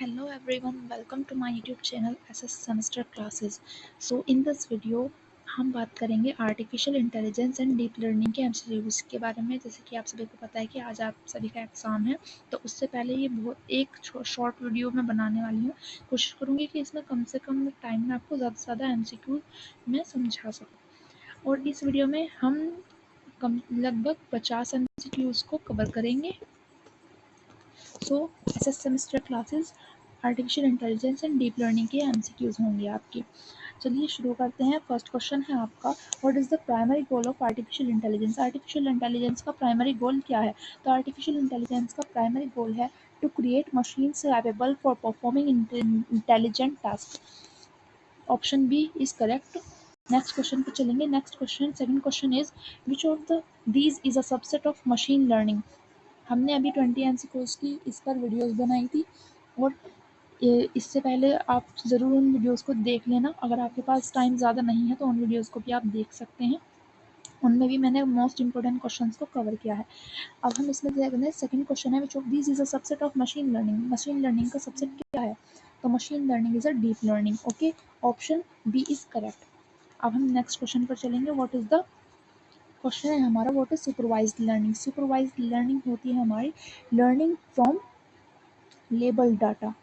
Hello everyone, welcome to my YouTube channel SS Semester Classes. So in this video हम बात करेंगे artificial intelligence and deep learning के MCQs के बारे में। जैसे कि आप सभी को पता है कि आज आप सभी का एग्ज़ाम है, तो उससे पहले ये बहुत एक शॉर्ट वीडियो मैं बनाने वाली हूँ। कोशिश करूँगी कि इसमें कम से कम टाइम में आपको ज़्यादा से ज़्यादा एमसीक्यू मैं समझा सकूँ। और इस वीडियो में हम लगभग 50 एमसीक्यूज को कवर करेंगे। So SS semester classes artificial intelligence and deep learning के एमसीक्यूज होंगे आपके। चलिए शुरू करते हैं। फर्स्ट क्वेश्चन है आपका, what is the primary goal of artificial intelligence. Artificial intelligence का प्राइमरी गोल क्या है? तो आर्टिफिशियल इंटेलिजेंस का प्राइमरी गोल है to create machines capable for performing intelligent task. Option B is correct. Next question पे चलेंगे। Next question, second question is which of the these is a subset of machine learning. हमने अभी 20 MCQs की इस पर videos बनाई थी, और इससे पहले आप ज़रूर उन वीडियोस को देख लेना। अगर आपके पास टाइम ज़्यादा नहीं है तो उन वीडियोस को भी आप देख सकते हैं, उनमें भी मैंने मोस्ट इंपॉर्टेंट क्वेश्चंस को कवर किया है। अब हम इसमें देखते हैं। सेकंड क्वेश्चन है which of this is a subset of machine learning. Machine learning का सबसेट क्या है? तो machine learning is a deep learning. Okay, option B is correct. अब हम नेक्स्ट क्वेश्चन पर चलेंगे। व्हाट इज द क्वेश्चन है हमारा, what is supervised learning. Supervised learning होती है हमारी learning from label data.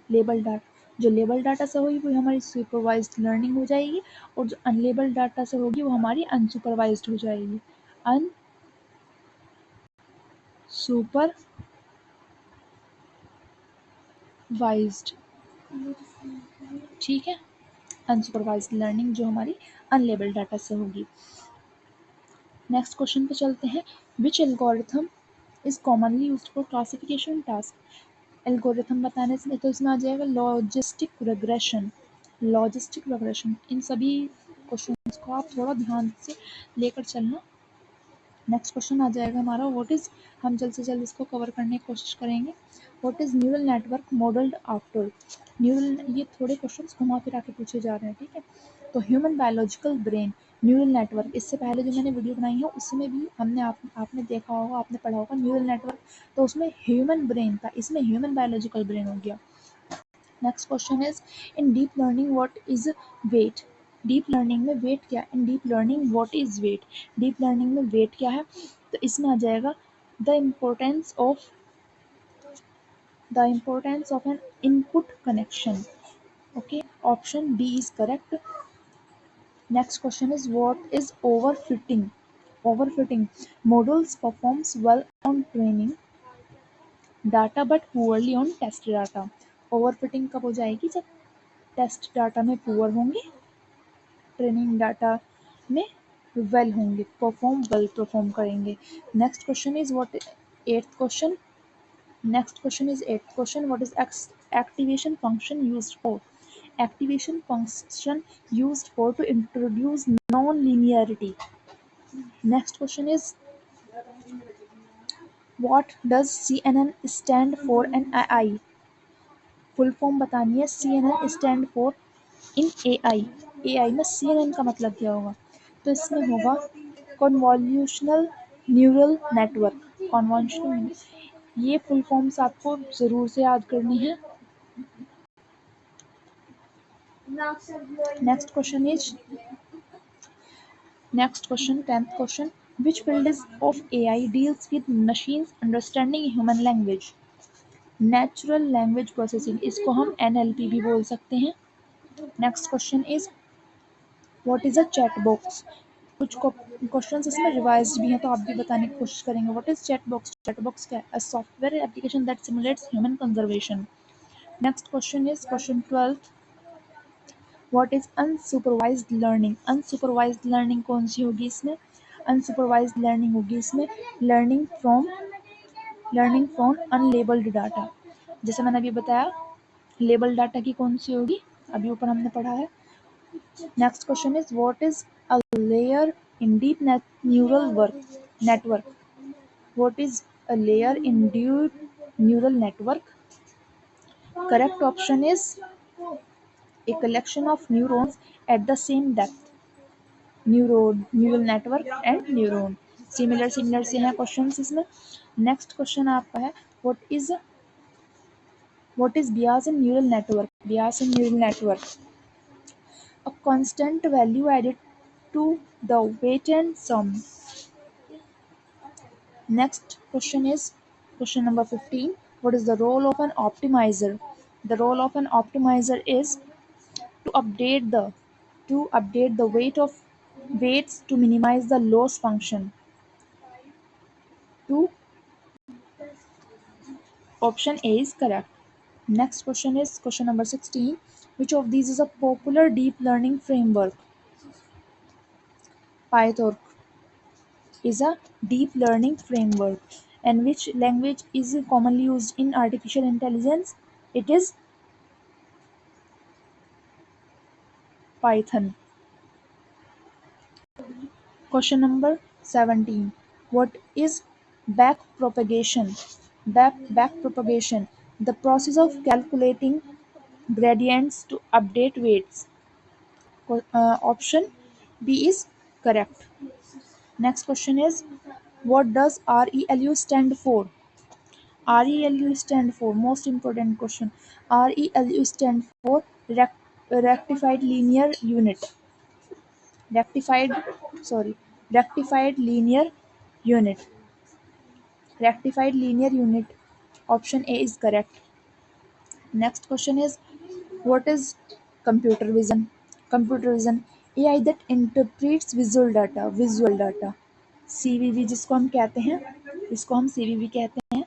Label data, जो लेबल डाटा से होगी वो हमारी सुपरवाइज्ड लर्निंग हो जाएगी, और जो अनलेबल डाटा से होगी वो हमारी अनसुपरवाइज्ड हो जाएगी। अनसुपरवाइज्ड, ठीक है। अनसुपरवाइज्ड लर्निंग जो हमारी अनलेबल डाटा से होगी। नेक्स्ट क्वेश्चन पे चलते हैं। Which algorithm is commonly used for classification task. Algorithm बताने से तो इसमें आ जाएगा लॉजिस्टिक रिग्रेशन। लॉजिस्टिक रिग्रेशन, इन सभी क्वेश्चंस को आप थोड़ा ध्यान से लेकर चलना। नेक्स्ट क्वेश्चन आ जाएगा हमारा, व्हाट इज़, हम जल्द से जल्द इसको कवर करने की कोशिश करेंगे। What is neural network modelled after. Neural, ये थोड़े क्वेश्चंस घुमा फिरा के पूछे जा रहे हैं, ठीक है। तो human biological brain, neural network, इससे पहले जो मैंने वीडियो बनाई है उसमें भी हमने आपने देखा होगा, आपने पढ़ा होगा न्यूरल नेटवर्क, तो उसमें ह्यूमन ब्रेन था, इसमें ह्यूमन बायोलॉजिकल ब्रेन हो गया। Next question is in deep learning what is weight. Deep learning में वेट क्या है? In deep learning what is weight. Deep learning में वेट क्या है? तो इसमें आ जाएगा the importance of an input connection. Okay, option B is correct. Next question is what is overfitting. Overfitting, models performs well on training data but poorly on test data. Overfitting कब हो जाएगी? जब टेस्ट डाटा में poor होंगे, training data में well होंगे, well perform करेंगे। Next question is what, eighth question, next question is eighth question, what is activation function used for. Activation function used for to introduce non linearity. Next question is what does CNN stand for an AI। Full form बतानी है। CNN stand for in AI। AI में CNN का मतलब क्या होगा? तो इसमें होगा कन्वॉल्यूशनल न्यूरल नेटवर्क। कन्वॉल्यूशनल, ये फुल फॉर्म्स आपको ज़रूर से याद करनी है। Next question is, next question, 10th question, which field is of AI deals with machines understanding human language. Natural language processing, इसको हम NLP भी बोल सकते हैं। Next question is what is a chat box. कुछ क्वेश्चन इसमें revise भी हैं, तो आप भी बताने की कोशिश करेंगे। What is chat box. Chat box क्या है? A software application that simulates human conservation. Next question is question 12, what is unsupervised learning. Unsupervised learning कौन सी होगी इसमें? अनसुपरवाइज्ड लर्निंग होगी इसमें लर्निंग फ्रॉम अनलेबल्ड डाटा। जैसे मैंने अभी बताया, लेबल डाटा की कौन सी होगी, अभी ऊपर हमने पढ़ा है। Next question is what is a layer in deep neural network. What is a layer in deep neural network? Correct option is a collection of neurons at the same depth. Neural network and neuron, similar से हैं questions इसमें। Next question आपका है, what is What is bias in neural network? Bias in neural network, a constant value added to the weight and sum. Next question is question number 15. What is the role of an optimizer? The role of an optimizer is to update the weights to minimize the loss function. To option A is correct. Next question is question number 16. Which of these is a popular deep learning framework? PyTorch is a deep learning framework. And which language is commonly used in artificial intelligence? It is Python. Question number 17. What is backpropagation? Backpropagation, the process of calculating gradients to update weights. Option B is correct. Next question is, what does ReLU stand for? ReLU stand for, most important question. ReLU stand for rectified linear unit. Rectified, sorry, rectified linear unit. Rectified linear unit. Option A is correct. Next question is, what is computer vision? Computer vision, AI that interprets visual data. Visual data, CVV जिसको हम कहते हैं, इसको हम CVV कहते हैं,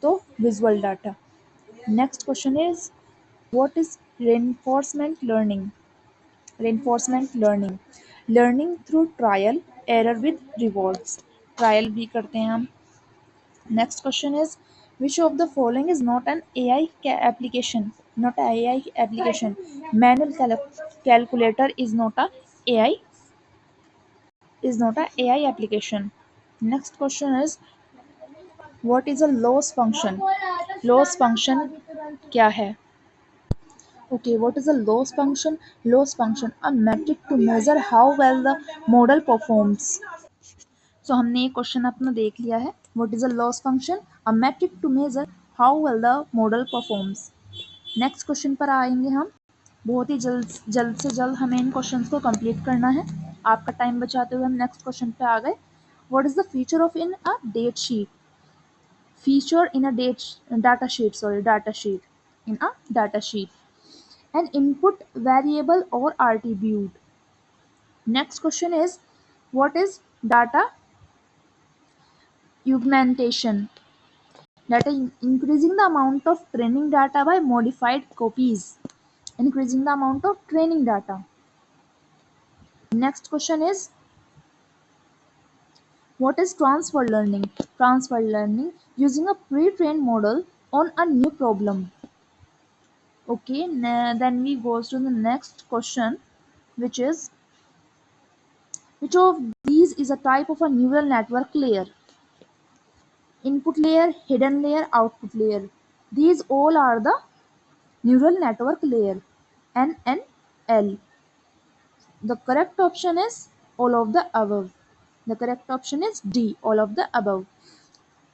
तो visual data. Next question is, what is reinforcement learning? Reinforcement learning, learning through trial error with rewards. Trial भी करते हैं हम. Next question is, which of the following is not an AI application? Not an AI application. Manual calculator is not a AI application. Next question is, what is a loss function? Loss function क्या है? Okay, what is a loss function? Loss function, a metric to measure how well the model performs. So हमने ये question अपना देख लिया है. What is a loss function? A metric to measure how well the model performs. Next question पर आएंगे हम. बहुत ही जल्द से जल्द हमें इन क्वेश्चंस को कंप्लीट करना है. आपका टाइम बचाते हुए हम नेक्स्ट क्वेश्चन पे आ गए. What is the feature of in a date sheet? Feature in a data sheet. In a data sheet. An input variable or attribute. Next question is, what is data augmentation? Data increasing the amount of training data by modified copies. Increasing the amount of training data. Next question is, what is transfer learning? Transfer learning, using a pre-trained model on a new problem. Okay, then we goes to the next question, which is, which of these is a type of a neural network layer? Input layer, hidden layer, output layer. These all are the neural network layer, N and L. The correct option is all of the above. The correct option is D, all of the above.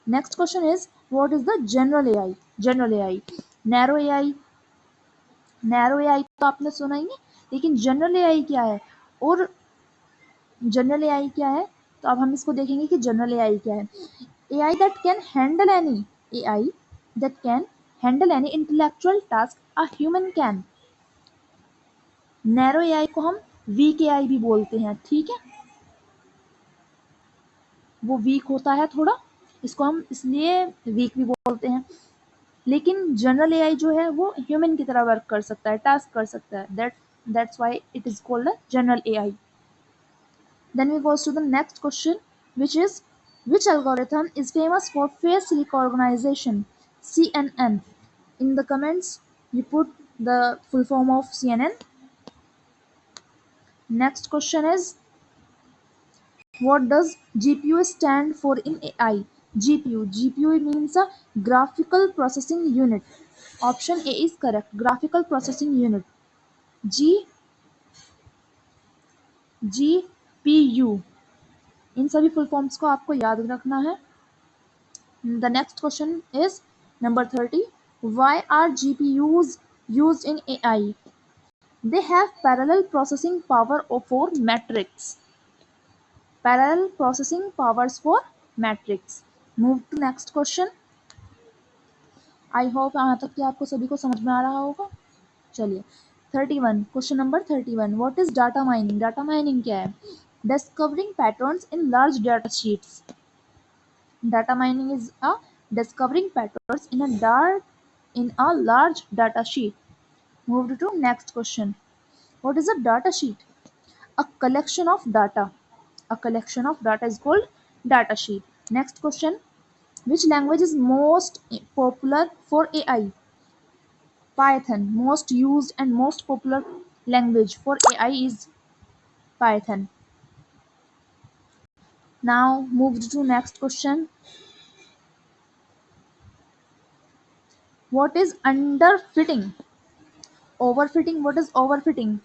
Next question is, what is the general AI? General AI. Narrow AI. Narrow AI तो आपने सुना ही नहीं, लेकिन general AI क्या है? और general AI क्या है? तो अब हम इसको देखेंगे कि जनरल AI क्या है. AI that can handle any AI that can handle any intellectual task a human can. Narrow AI को हम वीक AI भी बोलते हैं, ठीक है. वो वीक होता है थोड़ा, इसको हम इसलिए वीक भी बोलते हैं. लेकिन जनरल AI जो है वो ह्यूमन की तरह वर्क कर सकता है, टास्क कर सकता है. That's why it is called a general AI. Then we goes to the next question, which is, which algorithm is famous for face recognition? CNN. In the comments, you put the full form of CNN. Next question is, what does GPU stand for in AI? GPU means a graphical processing unit. Option A is correct. Graphical processing unit. GPU. इन सभी full forms को आपको याद रखना है. The next question is number 30. Why are GPUs used in AI? They have parallel processing power for matrix. Parallel processing powers for matrix. Move to next question. I hope यहाँ तक कि आपको सभी को समझ में आ रहा होगा. चलिए 31 question number 31 what is data mining. Data mining क्या है? Discovering patterns in large data sheets. Data mining is a discovering patterns in a large data sheet. Move to next question. What is a data sheet? A collection of data. A collection of data is called data sheet. Next question. Which language is most popular for AI? Python. Most used and most popular language for AI is Python. Now move to next question. What is underfitting? Overfitting. What is overfitting?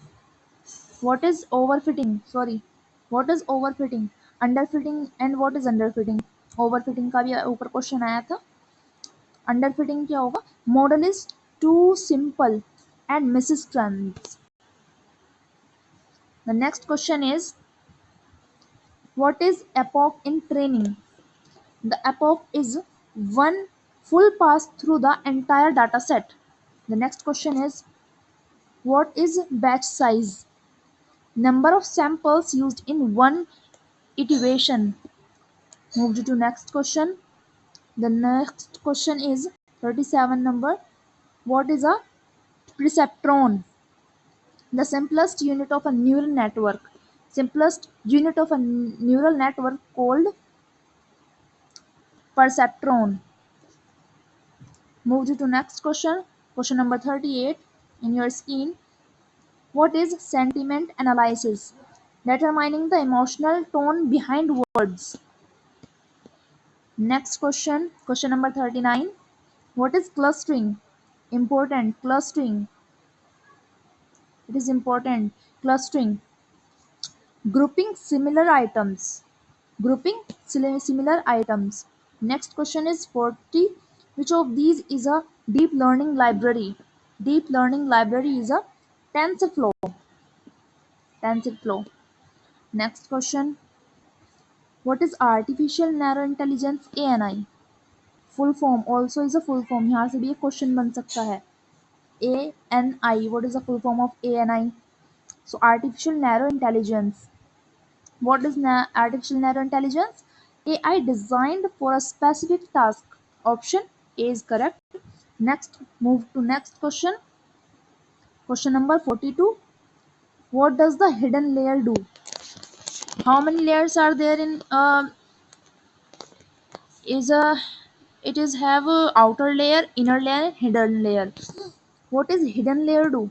What is overfitting? Sorry. What is overfitting? Underfitting and what is underfitting? Overfitting का भी ऊपर question आया था. Underfitting क्या होगा? Model is too simple and misses trends. The next question is, what is epoch in training? The epoch is one full pass through the entire data set. The next question is, what is batch size? Number of samples used in one iteration. Move to next question. The next question is 37 number. What is a perceptron? The simplest unit of a neural network. Simplest unit of a neural network called perceptron. Move to next question. Question number 38 in your screen. What is sentiment analysis? Determining the emotional tone behind words. Next question. Question number 39. What is clustering? Important. Clustering. It is important. Clustering. Grouping similar items. Grouping similar items. Next question is 40. Which of these is a deep learning library? Deep learning library is a TensorFlow. TensorFlow. Next question. What is artificial narrow intelligence ANI? Full form also is a full form. यहाँ से भी एक question बन सकता है. ANI. What is the full form of ANI? So artificial narrow intelligence. What is artificial narrow intelligence? AI designed for a specific task. Option A is correct. Next, move to next question. Question number 42. What does the hidden layer do? How many layers are there in is a it is have a outer layer, inner layer, hidden layer. What is hidden layer do?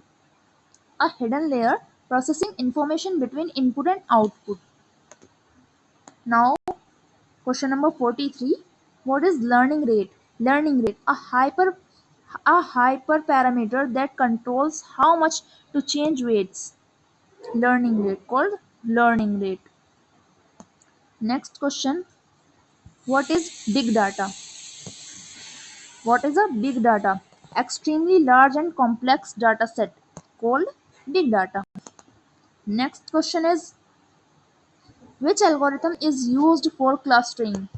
A hidden layer processing information between input and output. Now question number 43. What is learning rate? Learning rate, a hyperparameter that controls how much to change weights. Learning rate called learning rate. Next question. What is big data? What is a big data? Extremely large and complex data set called big data. Next question is, which algorithm is used for clustering?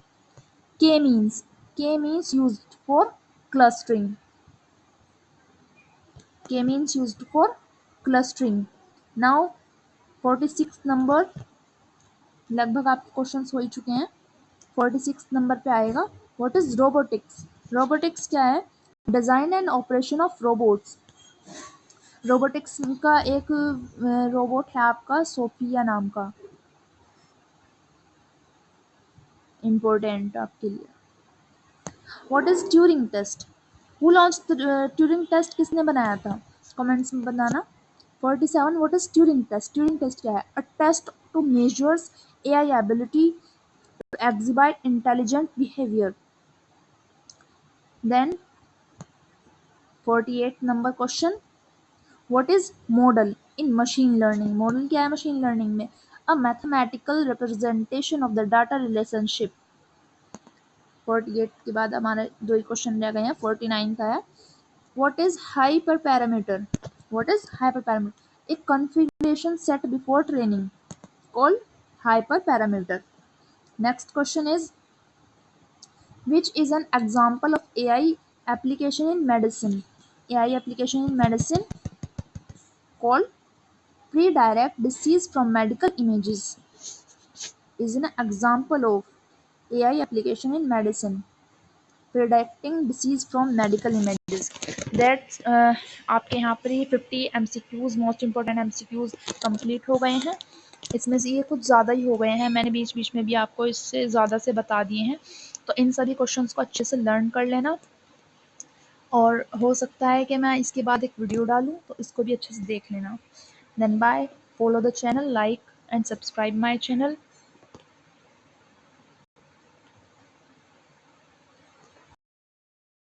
K-means. K-means used for clustering. K-means used for clustering. Now 46 number लगभग आपके questions हो ही चुके हैं. 46 number पे आएगा. What is robotics? Robotics क्या है? Design and operation of robots. Robotics का एक रोबोट है आपका सोफिया नाम का. इम्पोर्टेंट आपके लिए. What is Turing test? Who launch Turing test? किसने बनाया था? कमेंट्स में बताना. 47. What is Turing test? Turing test क्या है? A test to measures AI ability to exhibit intelligent behavior. Then 48 number question. What is model in machine learning? Model क्या है machine learning में? A mathematical representation of the data relationship. 48 के बाद हमारे दो ही question रह गए हैं. 49 का है, What is hyperparameter? What is hyperparameter? A configuration set before training called hyperparameter. Next question is, which is an example of AI application in medicine? AI application in medicine called pre-direct disease from medical images is an example of AI application in medicine. Predicting disease from medical images. That's आपके यहाँ पर ये 50 MCQs most important MCQs complete हो गए हैं। इसमें से ये कुछ ज़्यादा ही हो गए हैं, मैंने बीच बीच में भी आपको इससे ज़्यादा से बता दिए हैं। तो इन सभी क्वेश्चंस को अच्छे से लर्न कर लेना, और हो सकता है कि मैं इसके बाद एक वीडियो डालूँ, तो इसको भी अच्छे से देख लेना। Then bye, follow the channel, like and subscribe my channel.